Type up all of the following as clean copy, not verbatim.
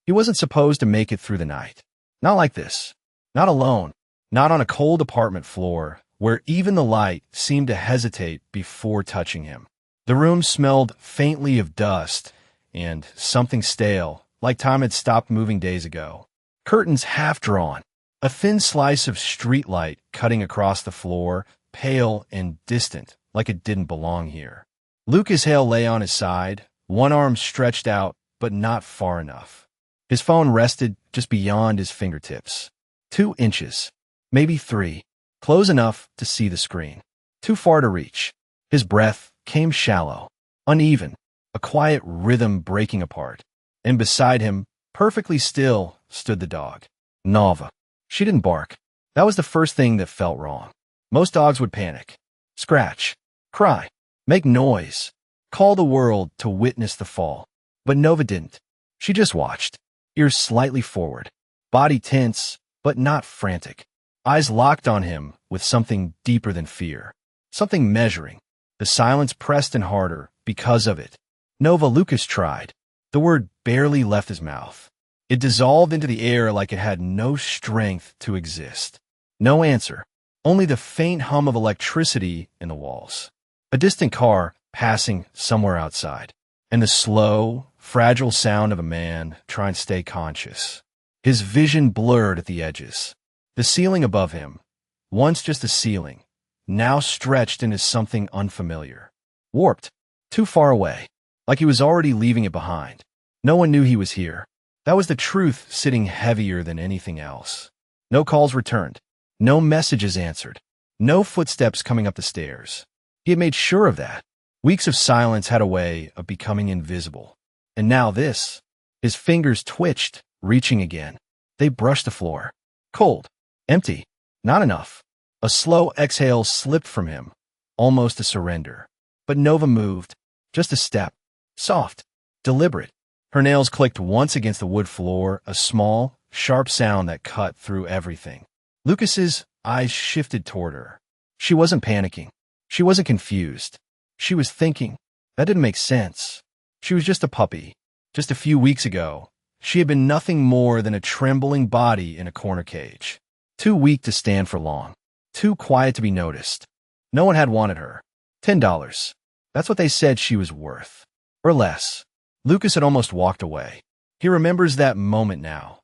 He wasn't supposed to make it through the night. Not like this. Not alone. Not on a cold apartment floor where even the light seemed to hesitate before touching him. The room smelled faintly of dust and something stale, like time had stopped moving days ago. Curtains half drawn. A thin slice of streetlight cutting across the floor, pale and distant, like it didn't belong here. Lucas Hale lay on his side, one arm stretched out, but not far enough. His phone rested just beyond his fingertips. 2 inches, maybe 3, close enough to see the screen. Too far to reach. His breath came shallow, uneven, a quiet rhythm breaking apart. And beside him, perfectly still, stood the dog. Nova. She didn't bark. That was the first thing that felt wrong. Most dogs would panic, scratch, cry, make noise, call the world to witness the fall. But Nova didn't. She just watched, ears slightly forward, body tense, but not frantic. Eyes locked on him with something deeper than fear, something measuring. The silence pressed in harder because of it. Nova, Lucas tried. The word barely left his mouth. It dissolved into the air like it had no strength to exist. No answer, only the faint hum of electricity in the walls. A distant car passing somewhere outside, and the slow, fragile sound of a man trying to stay conscious. His vision blurred at the edges. The ceiling above him, once just a ceiling, now stretched into something unfamiliar. Warped, too far away, like he was already leaving it behind. No one knew he was here. That was the truth sitting heavier than anything else. No calls returned. No messages answered. No footsteps coming up the stairs. He had made sure of that. Weeks of silence had a way of becoming invisible. And now this. His fingers twitched, reaching again. They brushed the floor. Cold. Empty. Not enough. A slow exhale slipped from him. Almost a surrender. But Nova moved. Just a step. Soft. Deliberate. Her nails clicked once against the wood floor, a small, sharp sound that cut through everything. Lucas's eyes shifted toward her. She wasn't panicking. She wasn't confused. She was thinking. That didn't make sense. She was just a puppy. Just a few weeks ago, she had been nothing more than a trembling body in a corner cage. Too weak to stand for long. Too quiet to be noticed. No one had wanted her. $10. That's what they said she was worth. Or less. Lucas had almost walked away. He remembers that moment now.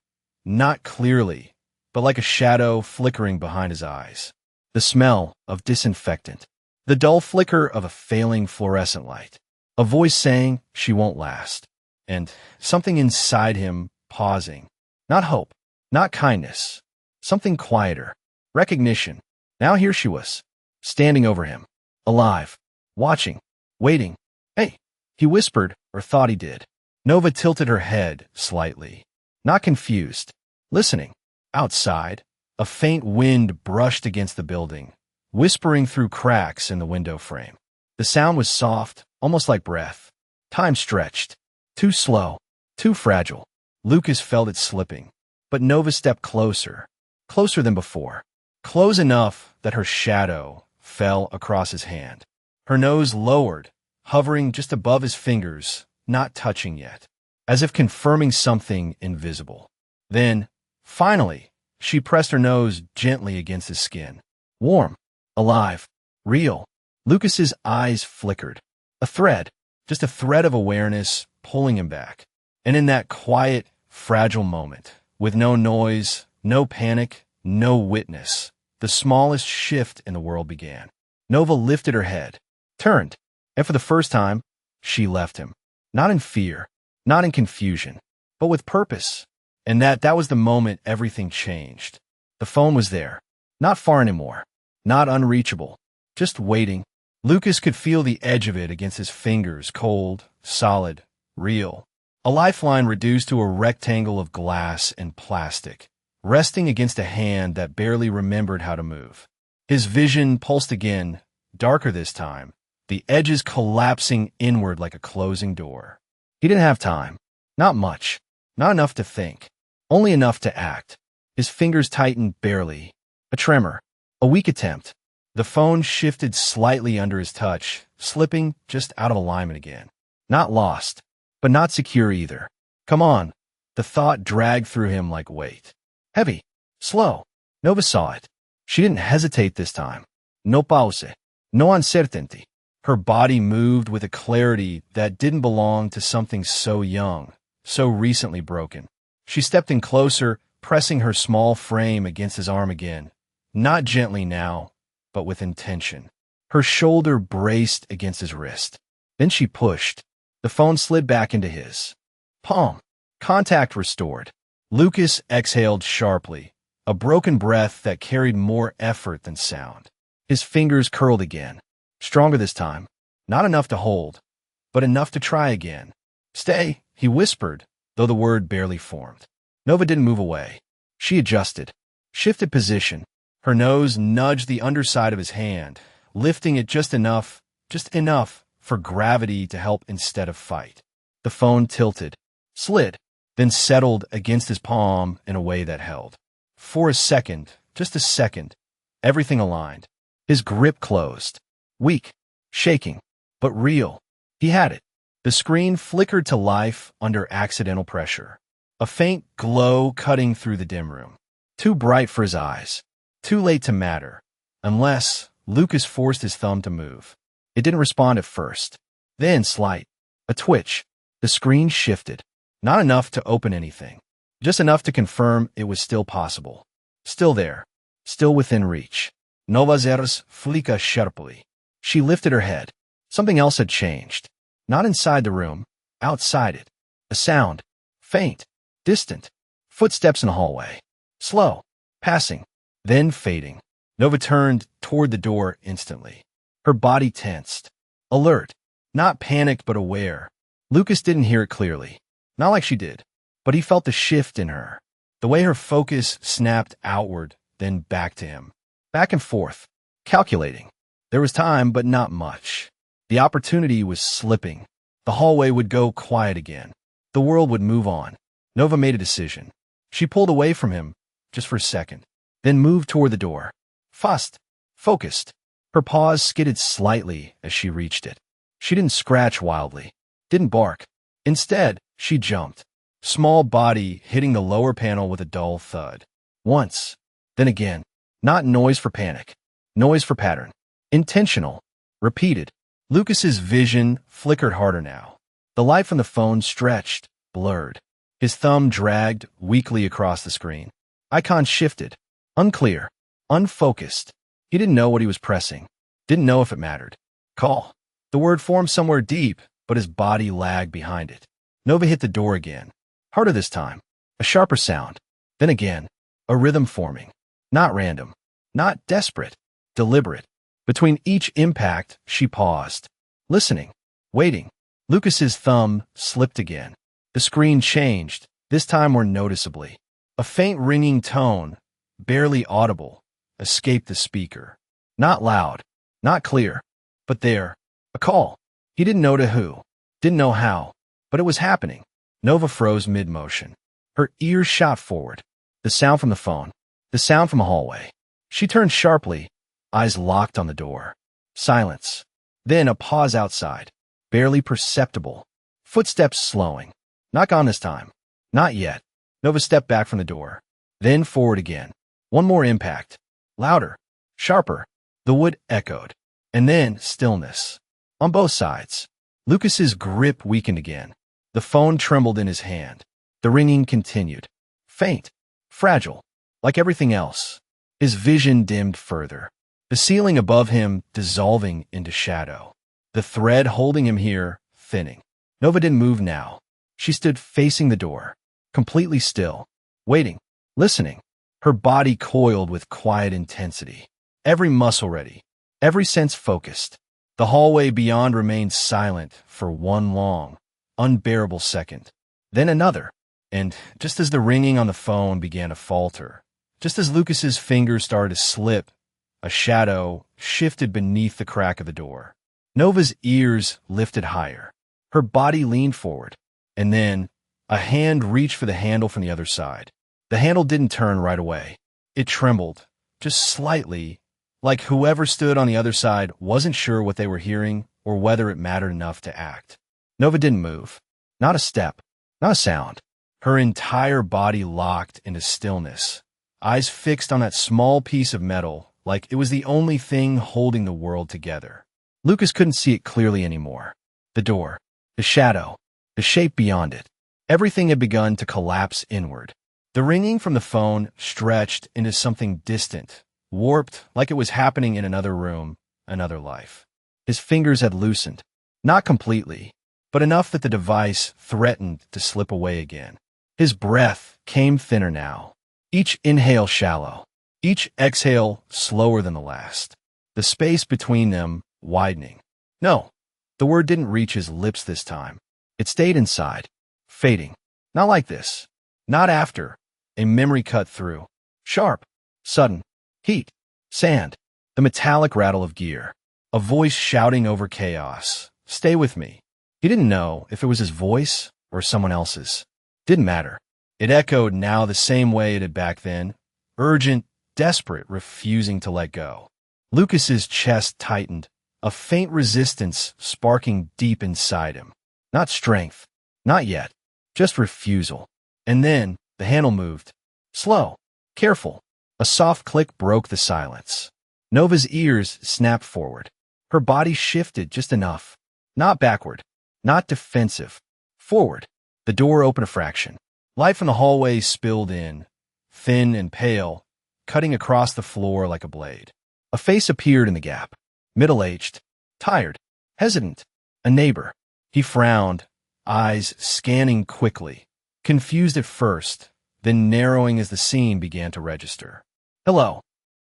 Not clearly, but like a shadow flickering behind his eyes. The smell of disinfectant. The dull flicker of a failing fluorescent light. A voice saying she won't last. And something inside him pausing. Not hope. Not kindness. Something quieter. Recognition. Now here she was. Standing over him. Alive. Watching. Waiting. Hey. He whispered, or thought he did. Nova tilted her head slightly. Not confused. Listening. Outside, a faint wind brushed against the building, whispering through cracks in the window frame. The sound was soft, almost like breath. Time stretched. Too slow. Too fragile. Lucas felt it slipping. But Nova stepped closer. Closer than before. Close enough that her shadow fell across his hand. Her nose lowered, hovering just above his fingers, not touching yet, as if confirming something invisible. Then, finally, she pressed her nose gently against his skin. Warm, alive, real. Lucas's eyes flickered. A thread, just a thread of awareness pulling him back. And in that quiet, fragile moment, with no noise, no panic, no witness, the smallest shift in the world began. Nova lifted her head, turned, and for the first time, she left him. Not in fear, not in confusion, but with purpose. And that was the moment everything changed. The phone was there. Not far anymore. Not unreachable. Just waiting. Lucas could feel the edge of it against his fingers, cold, solid, real. A lifeline reduced to a rectangle of glass and plastic, resting against a hand that barely remembered how to move. His vision pulsed again, darker this time, the edges collapsing inward like a closing door. He didn't have time. Not much. Not enough to think. Only enough to act. His fingers tightened barely. A tremor. A weak attempt. The phone shifted slightly under his touch, slipping just out of alignment again. Not lost, but not secure either. Come on. The thought dragged through him like weight. Heavy. Slow. Nova saw it. She didn't hesitate this time. No pause. No uncertainty. Her body moved with a clarity that didn't belong to something so young, so recently broken. She stepped in closer, pressing her small frame against his arm again. Not gently now, but with intention. Her shoulder braced against his wrist. Then she pushed. The phone slid back into his palm. Contact restored. Lucas exhaled sharply, a broken breath that carried more effort than sound. His fingers curled again. Stronger this time. Not enough to hold, but enough to try again. Stay, he whispered, though the word barely formed. Nova didn't move away. She adjusted, shifted position. Her nose nudged the underside of his hand, lifting it just enough for gravity to help instead of fight. The phone tilted, slid, then settled against his palm in a way that held. For a second, just a second, everything aligned. His grip closed. Weak, shaking, but real. He had it. The screen flickered to life under accidental pressure. A faint glow cutting through the dim room. Too bright for his eyes. Too late to matter. Unless Lucas forced his thumb to move. It didn't respond at first. Then slight. A twitch. The screen shifted. Not enough to open anything. Just enough to confirm it was still possible. Still there. Still within reach. Novas eras flica sharply. She lifted her head. Something else had changed. Not inside the room, outside it. A sound. Faint. Distant. Footsteps in the hallway. Slow. Passing. Then fading. Nova turned toward the door instantly. Her body tensed. Alert. Not panicked but aware. Lucas didn't hear it clearly. Not like she did. But he felt the shift in her. The way her focus snapped outward, then back to him. Back and forth. Calculating. There was time, but not much. The opportunity was slipping. The hallway would go quiet again. The world would move on. Nova made a decision. She pulled away from him, just for a second, then moved toward the door. Fast. Focused. Her paws skidded slightly as she reached it. She didn't scratch wildly. Didn't bark. Instead, she jumped. Small body hitting the lower panel with a dull thud. Once. Then again. Not noise for panic. Noise for pattern. Intentional. Repeated. Lucas's vision flickered harder now. The light from the phone stretched, blurred. His thumb dragged weakly across the screen. Icons shifted. Unclear. Unfocused. He didn't know what he was pressing. Didn't know if it mattered. Call. The word formed somewhere deep, but his body lagged behind it. Nova hit the door again. Harder this time. A sharper sound. Then again. A rhythm forming. Not random. Not desperate. Deliberate. Between each impact, she paused. Listening. Waiting. Lucas's thumb slipped again. The screen changed, this time more noticeably. A faint ringing tone, barely audible, escaped the speaker. Not loud. Not clear. But there. A call. He didn't know to who. Didn't know how. But it was happening. Nova froze mid-motion. Her ears shot forward. The sound from the phone. The sound from a hallway. She turned sharply, eyes locked on the door. Silence. Then a pause outside. Barely perceptible. Footsteps slowing. Not gone this time. Not yet. Nova stepped back from the door. Then forward again. One more impact. Louder. Sharper. The wood echoed. And then stillness. On both sides. Lucas's grip weakened again. The phone trembled in his hand. The ringing continued. Faint. Fragile. Like everything else. His vision dimmed further. The ceiling above him dissolving into shadow. The thread holding him here thinning. Nova didn't move now. She stood facing the door, completely still, waiting, listening. Her body coiled with quiet intensity. Every muscle ready, every sense focused. The hallway beyond remained silent for one long, unbearable second. Then another. And just as the ringing on the phone began to falter, just as Lucas's fingers started to slip, a shadow shifted beneath the crack of the door. Nova's ears lifted higher. Her body leaned forward, and then a hand reached for the handle from the other side. The handle didn't turn right away. It trembled, just slightly, like whoever stood on the other side wasn't sure what they were hearing or whether it mattered enough to act. Nova didn't move. Not a step. Not a sound. her entire body locked into stillness, eyes fixed on that small piece of metal like it was the only thing holding the world together. Lucas couldn't see it clearly anymore. The door, the shadow, the shape beyond it. Everything had begun to collapse inward. The ringing from the phone stretched into something distant, warped like it was happening in another room, another life. His fingers had loosened, not completely, but enough that the device threatened to slip away again. His breath came thinner now, each inhale shallow, each exhale slower than the last. The space between them widening. No, the word didn't reach his lips this time. It stayed inside, fading. Not like this. Not after. A memory cut through. Sharp. Sudden. Heat. Sand. The metallic rattle of gear. A voice shouting over chaos. Stay with me. He didn't know if it was his voice or someone else's. Didn't matter. It echoed now the same way it had back then. Urgent, desperate, refusing to let go. Lucas's chest tightened, a faint resistance sparking deep inside him. Not strength. Not yet. Just refusal. And then the handle moved. Slow. Careful. A soft click broke the silence. Nova's ears snapped forward. Her body shifted just enough. Not backward. Not defensive. Forward. The door opened a fraction. Light from the hallway spilled in, thin and pale, cutting across the floor like a blade. A face appeared in the gap. Middle-aged. Tired. Hesitant. A neighbor. He frowned, eyes scanning quickly. Confused at first, then narrowing as the scene began to register. Hello.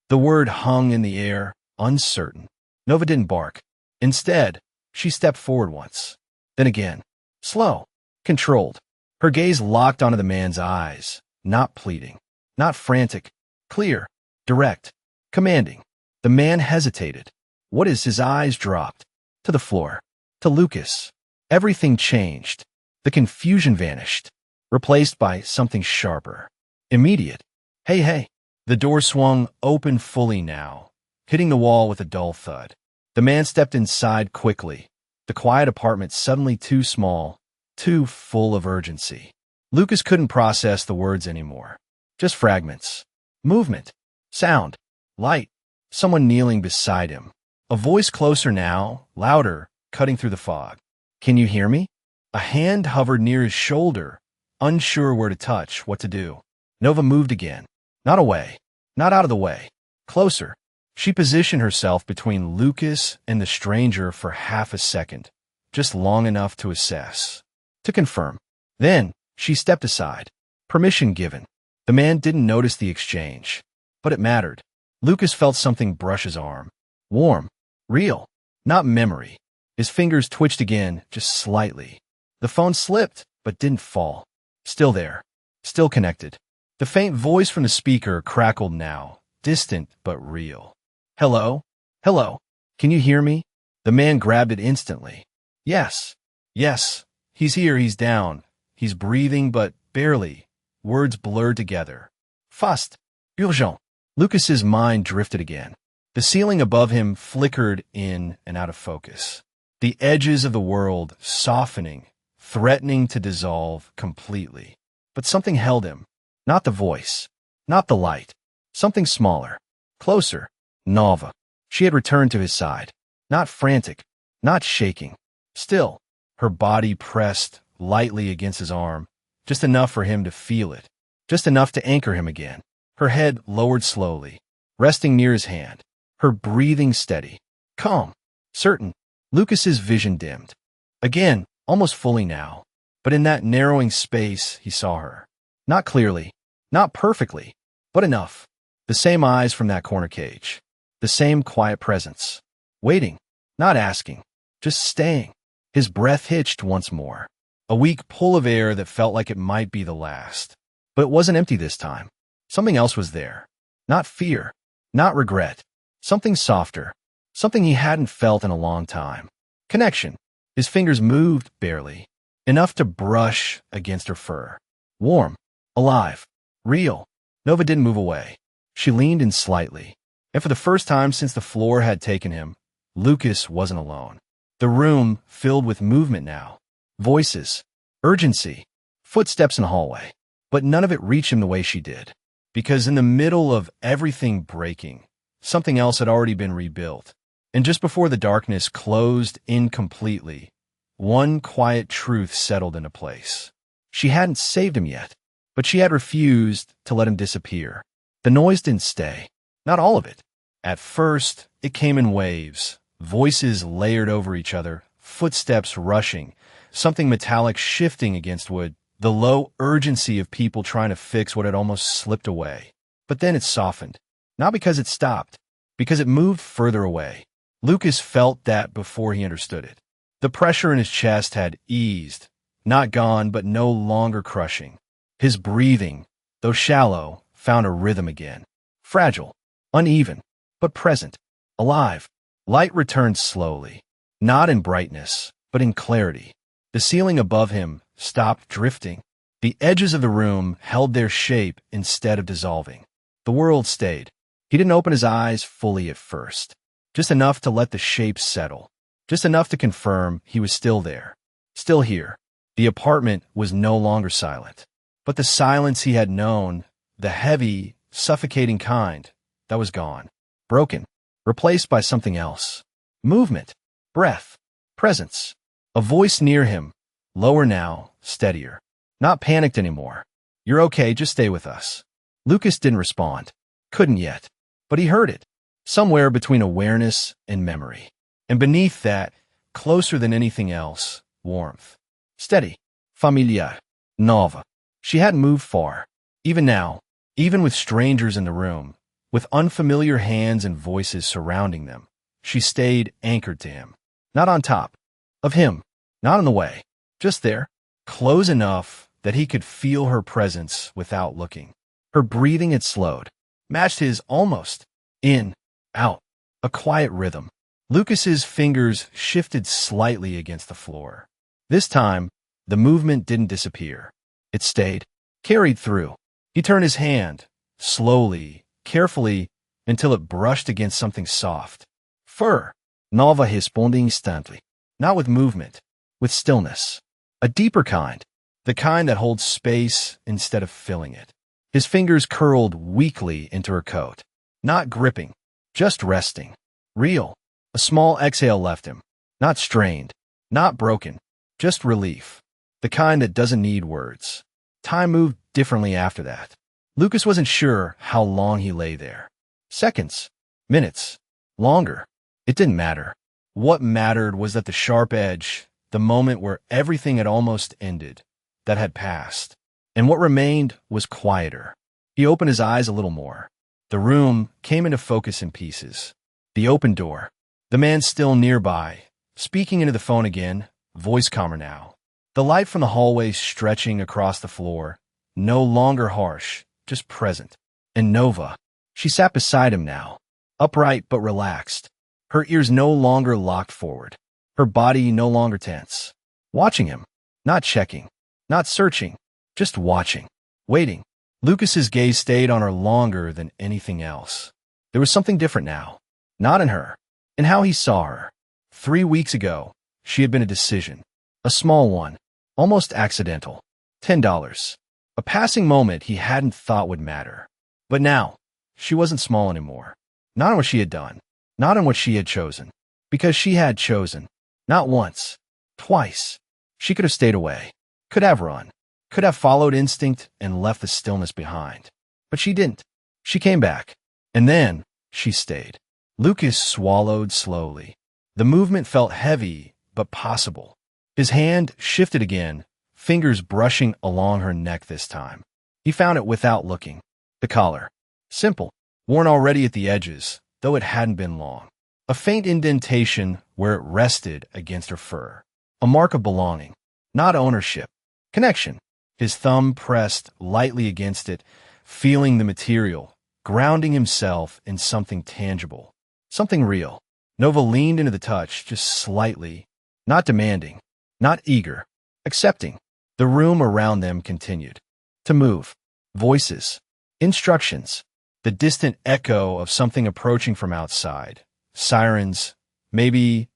The word hung in the air, uncertain. Nova didn't bark. Instead, she stepped forward once. Then again. Slow. Controlled. Her gaze locked onto the man's eyes, not pleading, not frantic, clear, direct, commanding. The man hesitated. What as his eyes dropped? To the floor. To Lucas. Everything changed. The confusion vanished, replaced by something sharper. Immediate. Hey, hey. The door swung open fully now, hitting the wall with a dull thud. The man stepped inside quickly, the quiet apartment suddenly too small, too full of urgency. Lucas couldn't process the words anymore. Just fragments. Movement. Sound. Light. Someone kneeling beside him. A voice closer now, louder, cutting through the fog. Can you hear me? A hand hovered near his shoulder, unsure where to touch, what to do. Nova moved again. Not away. Not out of the way. Closer. She positioned herself between Lucas and the stranger for half a second, just long enough to assess. To confirm. Then, she stepped aside. Permission given. The man didn't notice the exchange, but it mattered. Lucas felt something brush his arm. Warm. Real. Not memory. His fingers twitched again, just slightly. The phone slipped, but didn't fall. Still there. Still connected. The faint voice from the speaker crackled now, distant but real. Hello? Hello? Can you hear me? The man grabbed it instantly. Yes. Yes. He's here, he's down. He's breathing, but barely. Words blurred together. Fast. Urgent. Lucas's mind drifted again. The ceiling above him flickered in and out of focus. The edges of the world softening, threatening to dissolve completely. But something held him. Not the voice. Not the light. Something smaller. Closer. Nova. She had returned to his side. Not frantic. Not shaking. Still. Her body pressed lightly against his arm. Just enough for him to feel it. Just enough to anchor him again. Her head lowered slowly, resting near his hand. Her breathing steady. Calm. Certain. Lucas's vision dimmed. Again, almost fully now. But in that narrowing space, he saw her. Not clearly. Not perfectly. But enough. The same eyes from that corner cage. The same quiet presence. Waiting. Not asking. Just staying. His breath hitched once more. A weak pull of air that felt like it might be the last. But it wasn't empty this time. Something else was there. Not fear. Not regret. Something softer. Something he hadn't felt in a long time. Connection. His fingers moved barely. Enough to brush against her fur. Warm. Alive. Real. Nova didn't move away. She leaned in slightly. And for the first time since the floor had taken him, Lucas wasn't alone. The room filled with movement now. Voices. Urgency. footsteps in the hallway. But none of it reached him the way she did. Because in the middle of everything breaking, something else had already been rebuilt. And just before the darkness closed in completely, one quiet truth settled into place. She hadn't saved him yet, but she had refused to let him disappear. The noise didn't stay. Not all of it. At first, it came in waves, voices layered over each other, footsteps rushing, something metallic shifting against wood, the low urgency of people trying to fix what had almost slipped away. But then it softened. Not because it stopped, because it moved further away. Lucas felt that before he understood it. The pressure in his chest had eased, not gone, but no longer crushing. His breathing, though shallow, found a rhythm again. Fragile, uneven, but present, alive. Light returned slowly, not in brightness, but in clarity. The ceiling above him stopped drifting. The edges of the room held their shape instead of dissolving. The world stayed. He didn't open his eyes fully at first. Just enough to let the shape settle. Just enough to confirm he was still there. Still here. The apartment was no longer silent. But the silence he had known, the heavy, suffocating kind, that was gone. Broken. Replaced by something else. Movement. Breath. Presence. A voice near him. Lower now, steadier. Not panicked anymore. You're okay, just stay with us. Lucas didn't respond. Couldn't yet. But he heard it. Somewhere between awareness and memory. And beneath that, closer than anything else, warmth. Steady. Familiar. Nova. She hadn't moved far. Even now, even with strangers in the room, with unfamiliar hands and voices surrounding them, she stayed anchored to him. Not on top of him. Not in the way. Just there. Close enough that he could feel her presence without looking. Her breathing had slowed. Matched his almost. In. Out. A quiet rhythm. Lucas's fingers shifted slightly against the floor. This time, the movement didn't disappear. It stayed. Carried through. He turned his hand, slowly, carefully, until it brushed against something soft. Fur. Nova responding instantly. Not with movement. With stillness. A deeper kind. The kind that holds space instead of filling it. His fingers curled weakly into her coat. Not gripping. Just resting. Real. A small exhale left him. Not strained. Not broken. Just relief. The kind that doesn't need words. Time moved differently after that. Lucas wasn't sure how long he lay there. Seconds. Minutes. Longer. It didn't matter. What mattered was that the sharp edge, the moment where everything had almost ended, that had passed. And what remained was quieter. He opened his eyes a little more. The room came into focus in pieces. The open door. The man still nearby, speaking into the phone again, voice calmer now. The light from the hallway stretching across the floor, no longer harsh, just present. And Nova. She sat beside him now, upright but relaxed. Her ears no longer locked forward. Her body no longer tense. Watching him. Not checking. Not searching. Just watching. Waiting. Lucas's gaze stayed on her longer than anything else. There was something different now. Not in her. In how he saw her. 3 weeks ago, she had been a decision. A small one. Almost accidental. $10. A passing moment he hadn't thought would matter. But now, she wasn't small anymore. Not in what she had done. Not in what she had chosen. Because she had chosen. Not once. Twice. She could have stayed away. Could have run. Could have followed instinct and left the stillness behind. But she didn't. She came back. And then, she stayed. Lucas swallowed slowly. The movement felt heavy, but possible. His hand shifted again, fingers brushing along her neck this time. He found it without looking. The collar. Simple. Worn already at the edges, though it hadn't been long. A faint indentation where it rested against her fur. A mark of belonging. Not ownership. Connection. His thumb pressed lightly against it, feeling the material, grounding himself in something tangible. Something real. Nova leaned into the touch, just slightly. Not demanding. Not eager. Accepting. The room around them continued. To move. Voices. Instructions. The distant echo of something approaching from outside. Sirens. Maybe.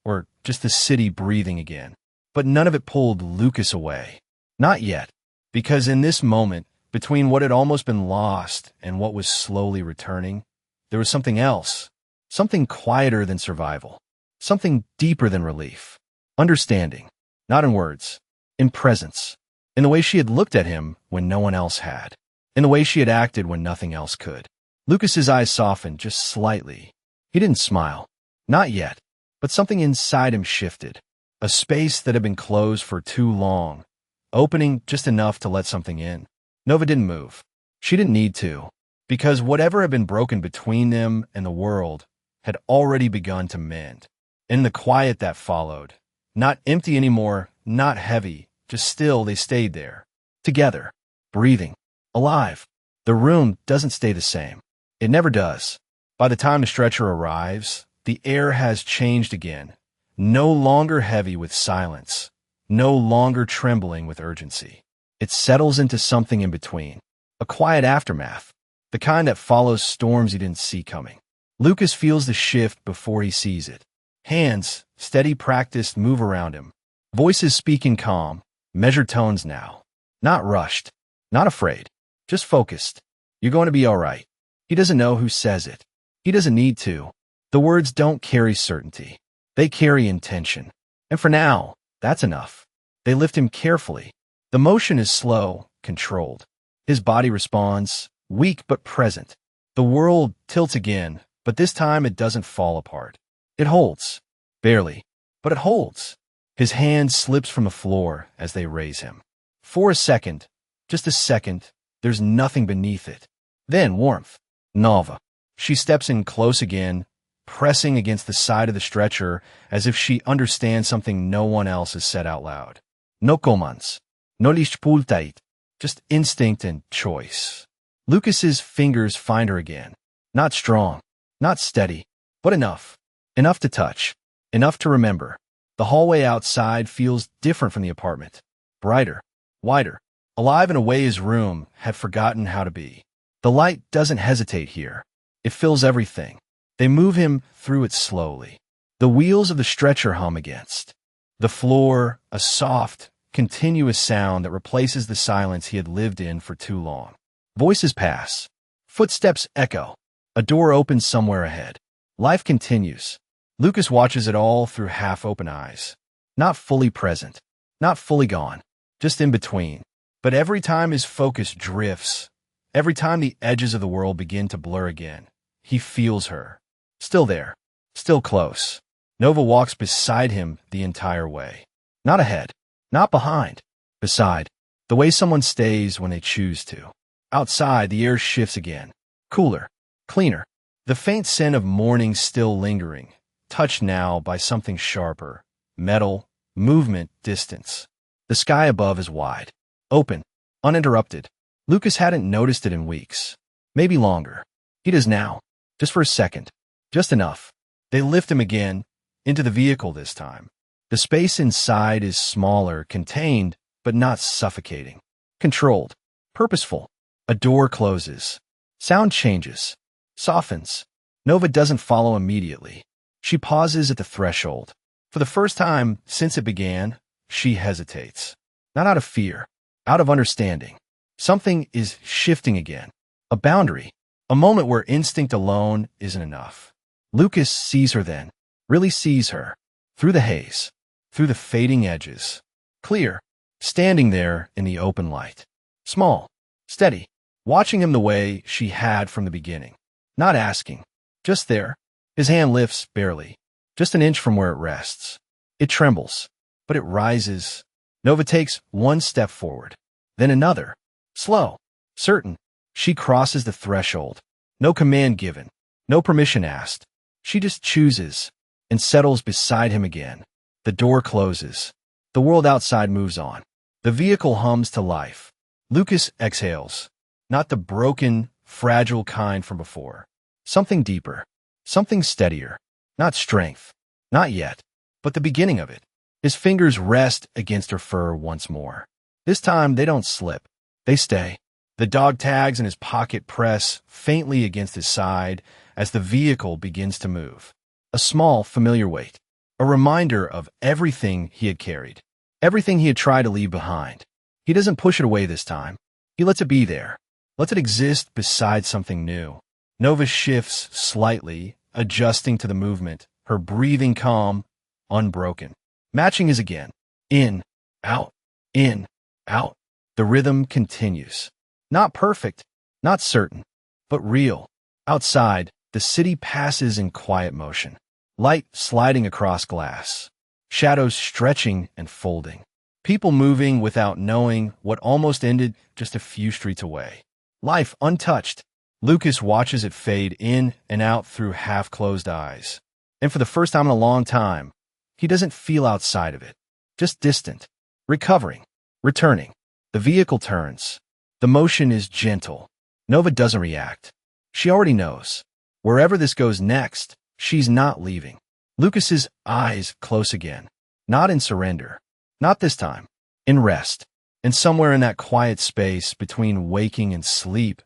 Or just the city breathing again. But none of it pulled Lucas away. Not yet. Because in this moment, between what had almost been lost and what was slowly returning, there was something else, something quieter than survival, something deeper than relief. Understanding, not in words, in presence, in the way she had looked at him when no one else had, in the way she had acted when nothing else could. Lucas's eyes softened just slightly. He didn't smile. Not yet. But something inside him shifted. A space that had been closed for too long, opening just enough to let something in. Nova didn't move. She didn't need to, because whatever had been broken between them and the world had already begun to mend. In the quiet that followed, not empty anymore, not heavy, just still, they stayed there. Together. Breathing. Alive. The room doesn't stay the same. It never does. By the time the stretcher arrives, the air has changed again. No longer heavy with silence. No longer trembling with urgency. It settles into something in between. A quiet aftermath. The kind that follows storms he didn't see coming. Lucas feels the shift before he sees it. Hands, steady practiced, move around him. Voices speak in calm, measured tones now. Not rushed. Not afraid. Just focused. You're going to be all right. He doesn't know who says it. He doesn't need to. The words don't carry certainty. They carry intention. And for now, that's enough. They lift him carefully. The motion is slow, controlled. His body responds, weak but present. The world tilts again, but this time it doesn't fall apart. It holds. Barely. But it holds. His hand slips from the floor as they raise him. For a second, just a second, there's nothing beneath it. Then warmth. Nova. She steps in close again, pressing against the side of the stretcher as if she understands something no one else has said out loud. No commands. No lishpultait. Just instinct and choice. Lucas's fingers find her again. Not strong. Not steady. But enough. Enough to touch. Enough to remember. The hallway outside feels different from the apartment. Brighter. Wider. Alive in a way his room had forgotten how to be. The light doesn't hesitate here. It fills everything. They move him through it slowly. The wheels of the stretcher hum against the floor, a soft, continuous sound that replaces the silence he had lived in for too long. Voices pass. Footsteps echo. A door opens somewhere ahead. Life continues. Lucas watches it all through half-open eyes. Not fully present. Not fully gone. Just in between. But every time his focus drifts, every time the edges of the world begin to blur again, he feels her. Still there. Still close. Nova walks beside him the entire way. Not ahead. Not behind. Beside. The way someone stays when they choose to. Outside, the air shifts again. Cooler. Cleaner. The faint scent of morning still lingering, touched now by something sharper. Metal. Movement. Distance. The sky above is wide. Open. Uninterrupted. Lucas hadn't noticed it in weeks. Maybe longer. He does now. Just for a second. Just enough. They lift him again, into the vehicle this time. The space inside is smaller, contained, but not suffocating. Controlled. Purposeful. A door closes. Sound changes. Softens. Nova doesn't follow immediately. She pauses at the threshold. For the first time since it began, she hesitates. Not out of fear. Out of understanding. Something is shifting again. A boundary. A moment where instinct alone isn't enough. Lucas sees her then. Really sees her. Through the haze. Through the fading edges. Clear. Standing there in the open light. Small. Steady. Watching him the way she had from the beginning. Not asking. Just there. His hand lifts barely. Just an inch from where it rests. It trembles. But it rises. Nova takes one step forward. Then another. Slow. Certain. She crosses the threshold. No command given. No permission asked. She just chooses and settles beside him again. The door closes. The world outside moves on. The vehicle hums to life. Lucas exhales. Not the broken, fragile kind from before. Something deeper. Something steadier. Not strength. Not yet. But the beginning of it. His fingers rest against her fur once more. This time they don't slip. They stay. The dog tags in his pocket press faintly against his side as the vehicle begins to move. A small, familiar weight. A reminder of everything he had carried. Everything he had tried to leave behind. He doesn't push it away this time. He lets it be there. Lets it exist beside something new. Nova shifts slightly, adjusting to the movement, her breathing calm, unbroken. Matching is again. In, out, in, out. The rhythm continues. Not perfect, not certain, but real. Outside, the city passes in quiet motion. Light sliding across glass. Shadows stretching and folding. People moving without knowing what almost ended just a few streets away. Life untouched. Lucas watches it fade in and out through half-closed eyes. And for the first time in a long time, he doesn't feel outside of it. Just distant. Recovering. Returning. The vehicle turns. The motion is gentle. Nova doesn't react. She already knows. Wherever this goes next, she's not leaving. Lucas's eyes close again. Not in surrender. Not this time. In rest. And somewhere in that quiet space between waking and sleep,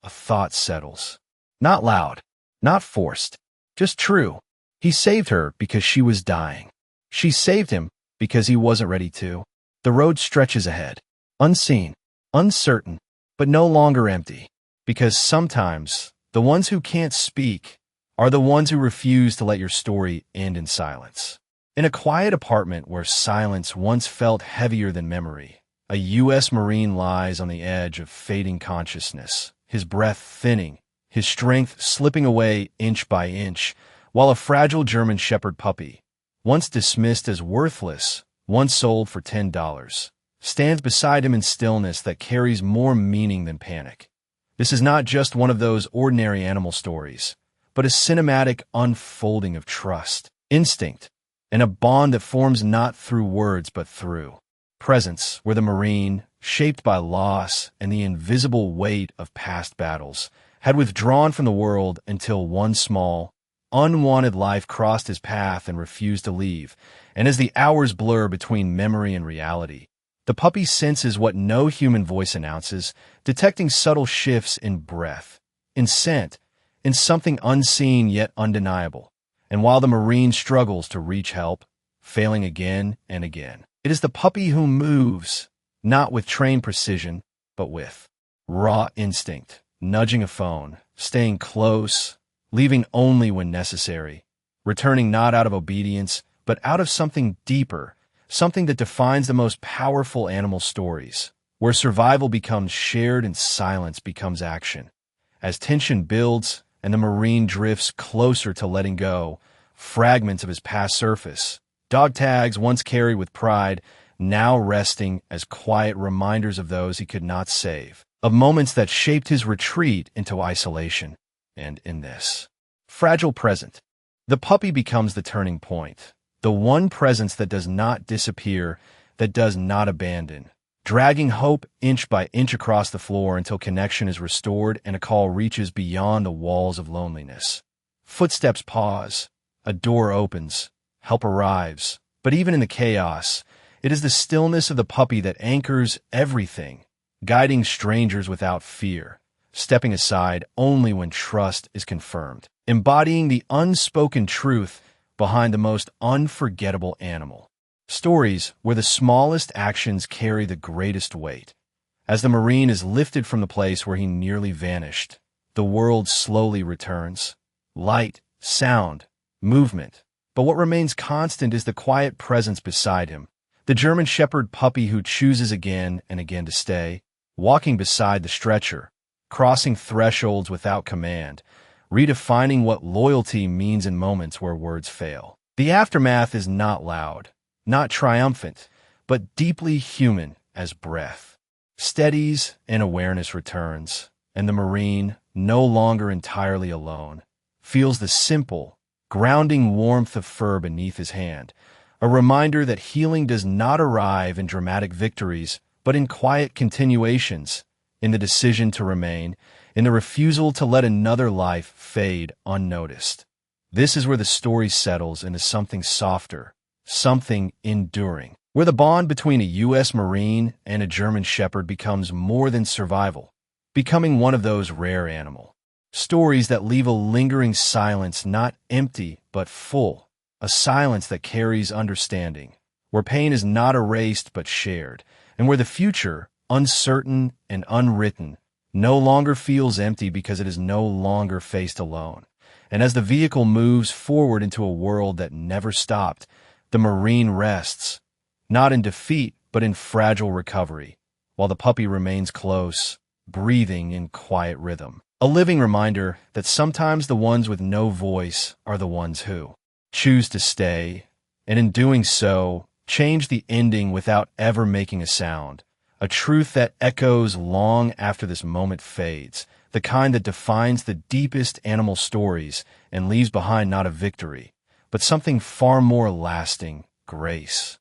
a thought settles. Not loud. Not forced. Just true. He saved her because she was dying. She saved him because he wasn't ready to. The road stretches ahead. Unseen. Uncertain. But no longer empty. Because sometimes, the ones who can't speak are the ones who refuse to let your story end in silence. In a quiet apartment where silence once felt heavier than memory, a U.S. Marine lies on the edge of fading consciousness, his breath thinning, his strength slipping away inch by inch, while a fragile German Shepherd puppy, once dismissed as worthless, once sold for $10, stands beside him in stillness that carries more meaning than panic. This is not just one of those ordinary animal stories, but a cinematic unfolding of trust, instinct, and a bond that forms not through words but through presence, where the Marine, shaped by loss and the invisible weight of past battles, had withdrawn from the world until one small, unwanted life crossed his path and refused to leave. And as the hours blur between memory and reality, the puppy senses what no human voice announces, detecting subtle shifts in breath, in scent, in something unseen yet undeniable. And while the Marine struggles to reach help, failing again and again, it is the puppy who moves, not with trained precision, but with raw instinct, nudging a phone, staying close, leaving only when necessary, returning not out of obedience, but out of something deeper, something that defines the most powerful animal stories, where survival becomes shared and silence becomes action. As tension builds and the Marine drifts closer to letting go, fragments of his past surface, dog tags once carried with pride, now resting as quiet reminders of those he could not save, of moments that shaped his retreat into isolation. And in this fragile present, the puppy becomes the turning point, the one presence that does not disappear, that does not abandon, dragging hope inch by inch across the floor until connection is restored and a call reaches beyond the walls of loneliness. Footsteps pause, a door opens, help arrives, but even in the chaos, it is the stillness of the puppy that anchors everything, guiding strangers without fear, stepping aside only when trust is confirmed, embodying the unspoken truth behind the most unforgettable animal. Stories where the smallest actions carry the greatest weight. As the Marine is lifted from the place where he nearly vanished, the world slowly returns. Light, sound, movement. But what remains constant is the quiet presence beside him, the German Shepherd puppy who chooses again and again to stay, walking beside the stretcher, crossing thresholds without command, redefining what loyalty means in moments where words fail. The aftermath is not loud, not triumphant, but deeply human as breath. Steadies and awareness returns, and the Marine, no longer entirely alone, feels the simple, grounding warmth of fur beneath his hand, a reminder that healing does not arrive in dramatic victories, but in quiet continuations, in the decision to remain, in the refusal to let another life fade unnoticed. This is where the story settles into something softer, something enduring, where the bond between a U.S. Marine and a German Shepherd becomes more than survival, becoming one of those rare animal stories that leave a lingering silence, not empty but full, a silence that carries understanding, where pain is not erased but shared, and where the future, uncertain and unwritten, no longer feels empty because it is no longer faced alone. And as the vehicle moves forward into a world that never stopped, the Marine rests, not in defeat, but in fragile recovery, while the puppy remains close, breathing in quiet rhythm. A living reminder that sometimes the ones with no voice are the ones who choose to stay, and in doing so, change the ending without ever making a sound. A truth that echoes long after this moment fades, the kind that defines the deepest animal stories and leaves behind not a victory, but something far more lasting: grace.